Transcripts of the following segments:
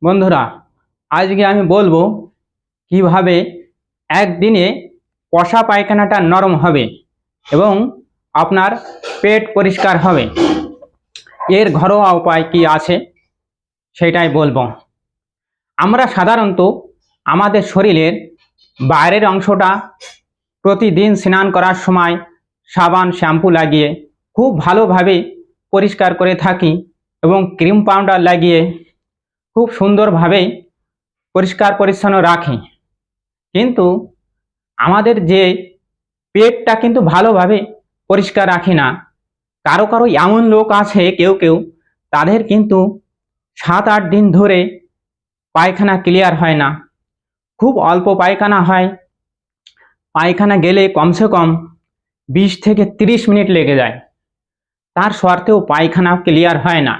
বন্ধুরা, আজকে আমি বলবো কিভাবে একদিনে কষা পায়খানাটা নরম হবে এবং আপনার পেট পরিষ্কার হবে। এর ঘরোয়া উপায় কি আছে সেটাই বলবো। আমরা সাধারণত আমাদের শরীরের বাইরের অংশটা প্রতিদিন স্নান করার সময় সাবান শ্যাম্পু লাগিয়ে খুব ভালোভাবে পরিষ্কার করে থাকি এবং ক্রিম পাউডার লাগিয়ে খুব সুন্দরভাবে পরিষ্কার পরিচ্ছন্ন রাখি। কিন্তু আমাদের যে পেটটা কিন্তু ভালোভাবে পরিষ্কার রাখি না। কারো কারো এমন লোক আছে, কেউ কেউ তাদের কিন্তু 7-8 দিন ধরে পায়খানা ক্লিয়ার হয় না, খুব অল্প পায়খানা হয়। পায়খানা গেলে কমসে কম 20 থেকে 30 মিনিট লেগে যায়, তার সত্ত্বেও পায়খানা ক্লিয়ার হয় না।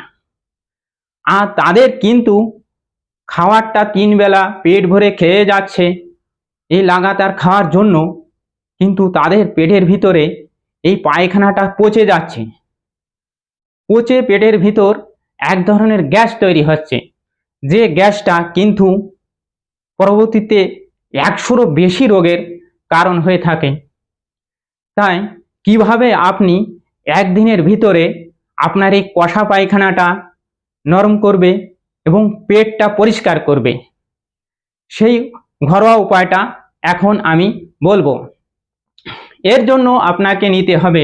আর তাদের কিন্তু খাবারটা 3 বেলা পেট ভরে খেয়ে যাচ্ছে, এই লাগাতার খাওয়ার জন্য কিন্তু তাদের পেটের ভিতরে এই পায়খানাটা পচে যাচ্ছে। পচে পেটের ভিতর এক ধরনের গ্যাস তৈরি হচ্ছে, যে গ্যাসটা কিন্তু পরবর্তীতে 100-রও বেশি রোগের কারণ হয়ে থাকে। তাই কিভাবে আপনি একদিনের ভিতরে আপনার এই কষা পায়খানাটা নরম করবে এবং পেটটা পরিষ্কার করবে, সেই ঘরোয়া উপায়টা এখন আমি বলবো। এর জন্য আপনাকে নিতে হবে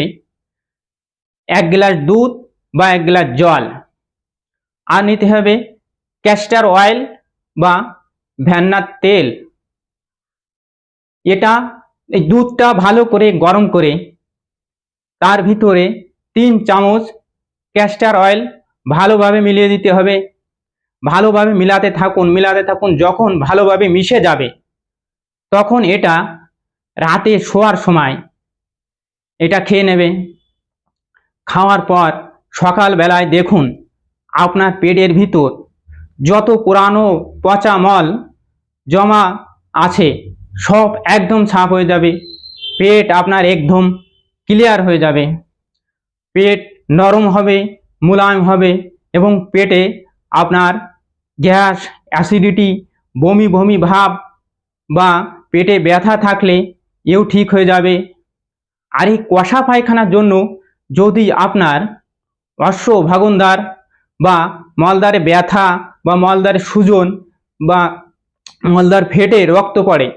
1 গ্লাস দুধ বা 1 গ্লাস জল, আর নিতে হবে ক্যাস্টর অয়েল বা ভ্যান্নার তেল। এই দুধটা ভালো করে গরম করে তার ভিতরে 3 চামচ ক্যাস্টর অয়েল ভালোভাবে মিলিয়ে দিতে হবে। ভালোভাবে মিলাতে থাকুন। যখন ভালোভাবে মিশে যাবে তখন এটা রাতে শোয়ার সময় এটা খেয়ে নেবে। খাওয়ার পর সকালবেলায় দেখুন আপনার পেটের ভিতর যত পুরানো পচা মল জমা আছে সব একদম সাফ হয়ে যাবে। পেট আপনার একদম ক্লিয়ার হয়ে যাবে, পেট নরম হবে, মোলায়েম হবে এবং পেটে আপনার গ্যাস, অ্যাসিডিটি, বমি বমি ভাব বা পেটে ব্যথা থাকলে এও ঠিক হয়ে যাবে। আর এই কষা পায়খানার জন্য যদি আপনার অশ্বভাগনদ্বার বা মলদ্বারে ব্যথা বা মলদ্বারে সুজন বা মলদ্বার ফেটে রক্ত পড়ে,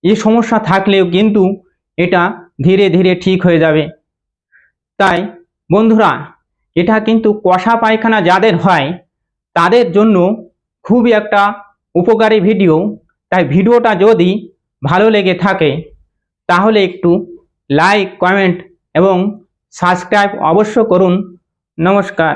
এই সমস্যা থাকলেও কিন্তু এটা ধীরে ধীরে ঠিক হয়ে যাবে। তাই বন্ধুরা, এটা কিন্তু কষা পায়খানা যাদের হয় তাদের জন্য খুবই একটা উপকারী ভিডিও। তাই ভিডিওটা যদি ভালো লেগে থাকে তাহলে একটু লাইক, কমেন্ট এবং সাবস্ক্রাইব অবশ্য করুন। নমস্কার।